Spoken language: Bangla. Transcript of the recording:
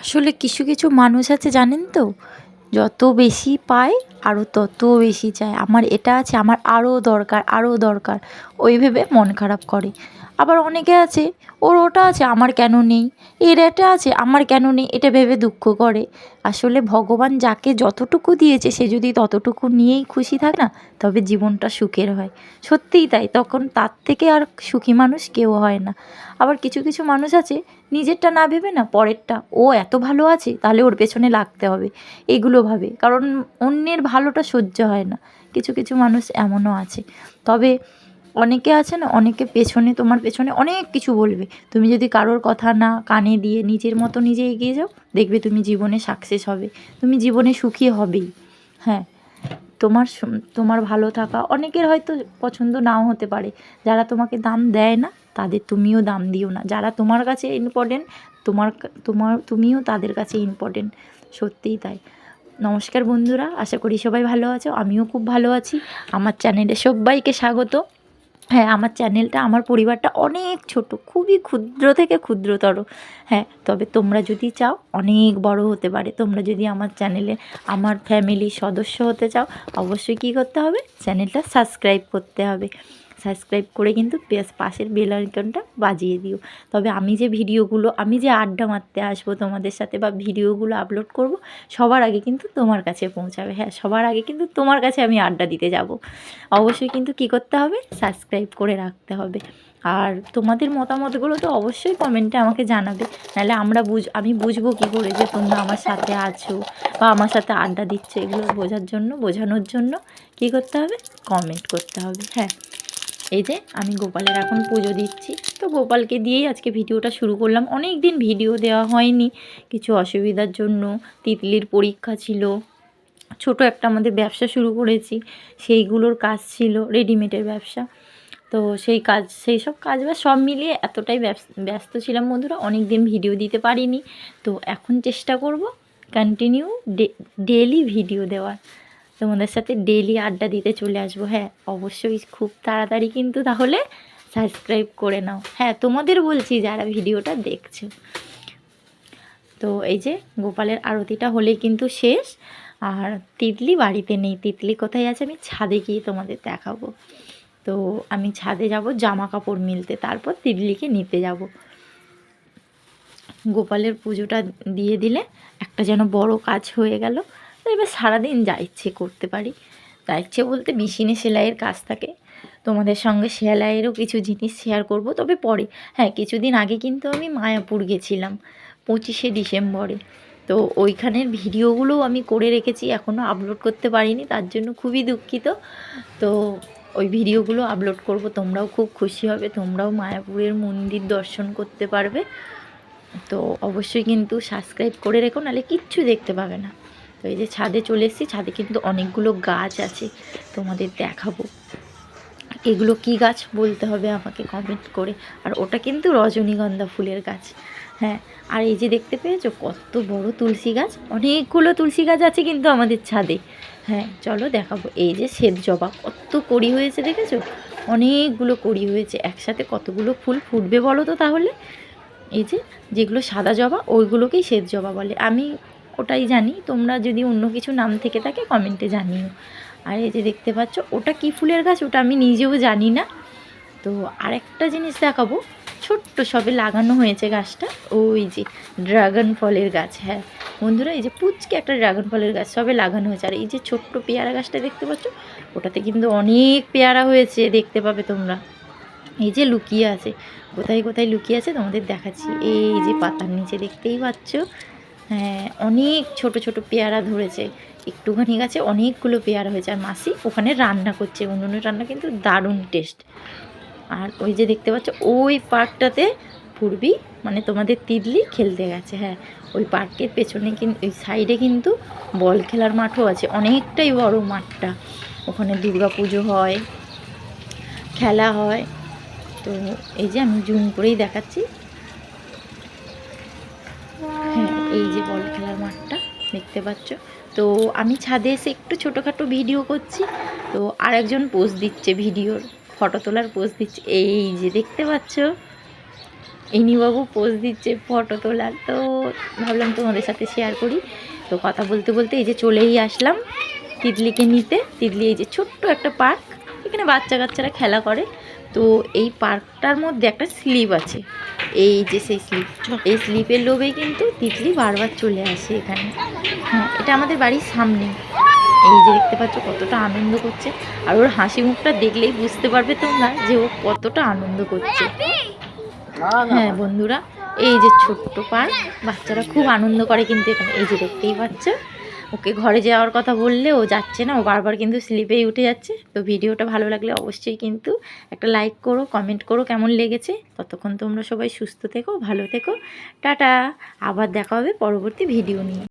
আসলে কিছু কিছু মানুষ আছে জানেন তো, যত বেশি পায় আরও তত বেশি চায়। আমার এটা আছে, আমার আরও দরকার, আরও দরকার, ওই ভেবে মন খারাপ করে। আবার অনেকে আছে, ওর ওটা আছে আমার কেন নেই, এর এটা আছে আমার কেন নেই, এটা ভেবে দুঃখ করে। আসলে ভগবান যাকে যতটুকু দিয়েছে সে যদি ততটুকু নিয়েই খুশি থাকে না, তবে জীবনটা সুখের হয়। সত্যিই তাই, তখন তার থেকে আর সুখী মানুষ কেউ হয় না। আবার কিছু কিছু মানুষ আছে, নিজেরটা না ভেবে না পরেরটা, ও এত ভালো আছে তাহলে ওর পেছনে লাগতে হবে, এগুলো ভাবে। কারণ অন্যের ভালোটা সহ্য হয় না। কিছু কিছু মানুষ এমনও আছে। তবে অনেকে আছে না, অনেকে পেছনে, তোমার পেছনে অনেক কিছু বলবে। তুমি যদি কারোর কথা না কানে দিয়ে নিজের মতো নিজে এগিয়ে যাও, দেখবে তুমি জীবনে সাকসেস হবে, তুমি জীবনে সুখী হবেই। হ্যাঁ, তোমার ভালো থাকা অনেকের হয়তো পছন্দ নাও হতে পারে। যারা তোমাকে দাম দেয় না তাদের তুমিও দাম দিও না। যারা তোমার কাছে ইম্পর্টেন্ট, তুমিও তাদের কাছে ইম্পর্টেন্ট। সত্যিই তাই। নমস্কার বন্ধুরা, আশা করি সবাই ভালো আছো, আমিও খুব ভালো আছি। আমার চ্যানেলে সবাইকে স্বাগত। হ্যাঁ, আমার চ্যানেলটা, আমার পরিবারটা অনেক ছোট, খুবই ক্ষুদ্র থেকে ক্ষুদ্রতর। হ্যাঁ, তবে তোমরা যদি চাও অনেক বড় হতে পারে। তোমরা যদি আমার চ্যানেলে আমার ফ্যামিলির সদস্য হতে চাও, অবশ্যই কী করতে হবে, চ্যানেলটা সাবস্ক্রাইব করতে হবে। সাবস্ক্রাইব করে কিন্তু পাশের বেল আইকনটা বাজিয়ে দিও। তবে আমি যে আড্ডা মারতে আসবো তোমাদের সাথে, বা ভিডিওগুলো আপলোড করব, সবার আগে কিন্তু তোমার কাছে পৌঁছাবে। হ্যাঁ, সবার আগে কিন্তু তোমার কাছে আমি আড্ডা দিতে যাব। অবশ্যই কিন্তু কী করতে হবে, সাবস্ক্রাইব করে রাখতে হবে। আর তোমাদের মতামতগুলো তো অবশ্যই কমেন্টে আমাকে জানাবে। নাহলে আমি বুঝবো কী করে যে তোমরা আমার সাথে আছো বা আমার সাথে আড্ডা দিচ্ছ। এগুলো বোঝানোর জন্য কী করতে হবে, কমেন্ট করতে হবে। হ্যাঁ, এই যে আমি গোপালের এখন পুজো দিচ্ছি, তো গোপালকে দিয়েই আজকে ভিডিওটা শুরু করলাম। অনেক দিন ভিডিও দেওয়া হয়নি কিছু অসুবিধার জন্য। তিতলির পরীক্ষা ছিল, ছোট একটা আমাদের ব্যবসা শুরু করেছি, সেইগুলোর কাজ ছিল, রেডিমেডের ব্যবসা। তো সেই সব কাজ বা সব মিলিয়ে এতটাই ব্যস্ত ছিলাম বন্ধুরা, অনেক দিন ভিডিও দিতে পারিনি। তো এখন চেষ্টা করব কন্টিনিউ ডেলি ভিডিও দেওয়ার, তোমাদের সাথে ডেলি আড্ডা দিতে চলে আসবো। হ্যাঁ, অবশ্যই খুব তাড়াতাড়ি কিন্তু তাহলে সাবস্ক্রাইব করে নাও। হ্যাঁ, তোমাদের বলছি যারা ভিডিওটা দেখছো। তো এই যে গোপালের আরতিটা হলেই কিন্তু শেষ। আর তিতলি বাড়িতে নেই, তিতলি কোথায় আছে আমি ছাদে গিয়ে তোমাদের দেখাবো। তো আমি ছাদে যাব জামা কাপড় মিলতে, তারপর তিতলিকে নিতে যাব। গোপালের পুজোটা দিয়ে দিলে একটা যেন বড় কাজ হয়ে গেল। তো এবার সারাদিন যা ইচ্ছে করতে পারি। যা ইচ্ছে বলতে মেশিনে সেলাইয়ের কাজ থাকে, তোমাদের সঙ্গে সেলাইয়েরও কিছু জিনিস শেয়ার করব, তবে পরে। হ্যাঁ, কিছুদিন আগে কিন্তু আমি মায়াপুর গেছিলাম 25শে ডিসেম্বরে। তো ওইখানের ভিডিওগুলোও আমি করে রেখেছি, এখনও আপলোড করতে পারিনি, তার জন্য খুবই দুঃখিত। তো ওই ভিডিওগুলো আপলোড করব, তোমরাও খুব খুশি হবে, তোমরাও মায়াপুরের মন্দির দর্শন করতে পারবে। তো অবশ্যই কিন্তু সাবস্ক্রাইব করে রেখো, নাহলে কিচ্ছু দেখতে পাবে না। তো এই যে ছাদে চলে এসেছি, ছাদে কিন্তু অনেকগুলো গাছ আছে, তোমাদের দেখাবো। এগুলো কি গাছ বলতে হবে আমাকে কমেন্ট করে। আর ওটা কিন্তু রজনীগন্ধা ফুলের গাছ। হ্যাঁ, আর এই যে দেখতে পেয়েছো কত বড় তুলসী গাছ, অনেকগুলো তুলসী গাছ আছে কিন্তু আমাদের ছাদে। হ্যাঁ, চলো দেখাবো। এই যে শ্বেত জবা, কত কড়ি হয়েছে দেখেছো, অনেকগুলো কড়ি হয়েছে, একসাথে কতগুলো ফুল ফুটবে বলো তো তাহলে। এই যে যেগুলো সাদা জবা, ওইগুলোকেই শ্বেত জবা বলে, আমি ওটাই জানি। তোমরা যদি অন্য কিছু নাম থেকে থাকে কমেন্টে জানিও। আর এই যে দেখতে পাচ্ছ ওটা কী ফুলের গাছ, ওটা আমি নিজেও জানি না। তো আরেকটা জিনিস দেখাবো, ছোট্ট সবে লাগানো হয়েছে গাছটা, ওই যে ড্রাগন ফলের গাছ। হ্যাঁ বন্ধুরা, এই যে পুচকে একটা ড্রাগন ফলের গাছ সবে লাগানো হয়েছে। আর এই যে ছোট্ট পেয়ারা গাছটা দেখতে পাচ্ছ, ওটাতে কিন্তু অনেক পেয়ারা হয়েছে, দেখতে পাবে তোমরা। এই যে লুকিয়ে আছে, কোথায় কোথায় লুকিয়ে আছে তোমাদের দেখাচ্ছি। এই যে পাতার নিচে দেখতেই পাচ্ছ। হ্যাঁ, অনেক ছোট ছোট পেয়ারা ধরেছে, একটুখানি গাছে অনেকগুলো পেয়ারা হয়েছে। আর মাসি ওখানে রান্না করছে, উনুনের রান্না কিন্তু দারুণ টেস্ট। আর ওই যে দেখতে পাচ্ছ ওই পার্কটাতে পূর্বী মানে তোমাদের তিতলি খেলতে গেছে। হ্যাঁ, ওই পার্কের পেছনে কিন্তু ওই সাইডে কিন্তু বল খেলার মাঠও আছে, অনেকটাই বড় মাঠটা। ওখানে দুর্গা পুজো হয়, খেলা হয়। তো এই যে আমি জুম করেই দেখাচ্ছি। হ্যাঁ, এই যে বল খেলার মাঠটা দেখতে পাচ্ছ। তো আমি ছাদে এসে একটু ছোটোখাটো ভিডিও করছি। তো আরেকজন পোজ দিচ্ছে, ভিডিওর ফটো তোলার পোজ দিচ্ছে, এই যে দেখতে পাচ্ছ। ইনিবাবু পোজ দিচ্ছে ফটো তোলার, তো ভাবলাম তোমাদের সাথে শেয়ার করি। তো কথা বলতে বলতে এই যে চলেই আসলাম তিতলিকে নিতে। তিতলি এই যে ছোট্ট একটা পার্ক, এখানে বাচ্চা কাচ্চারা খেলা করে। তো এই পার্কটার মধ্যে একটা স্লিপ আছে, এই যে সেই স্লিপ, এই স্লিপের লোভেই কিন্তু তিতলি বারবার চলে আসে এখানে। হ্যাঁ, এটা আমাদের বাড়ির সামনে। এই যে দেখতে পাচ্ছ কতটা আনন্দ করছে, আর ওর হাসি মুখটা দেখলেই বুঝতে পারবে তোমরা যে ও কতটা আনন্দ করছে। হ্যাঁ বন্ধুরা, এই যে ছোট্ট পার্ক, বাচ্চারা খুব আনন্দ করে কিন্তু এখানে। এই যে দেখতেই পাচ্ছ, ওকে ঘরে যাওয়ার কথা বললে ও যাচ্ছে না, ও বারবার কিন্তু স্লিপেই উঠে যাচ্ছে। তো ভিডিওটা ভালো লাগলে অবশ্যই কিন্তু একটা লাইক করো, কমেন্ট করো কেমন লেগেছে। ততক্ষণ তোমরা সবাই সুস্থ থেকো, ভালো থেকো, টাটা। আবার দেখা হবে পরবর্তী ভিডিও নিয়ে।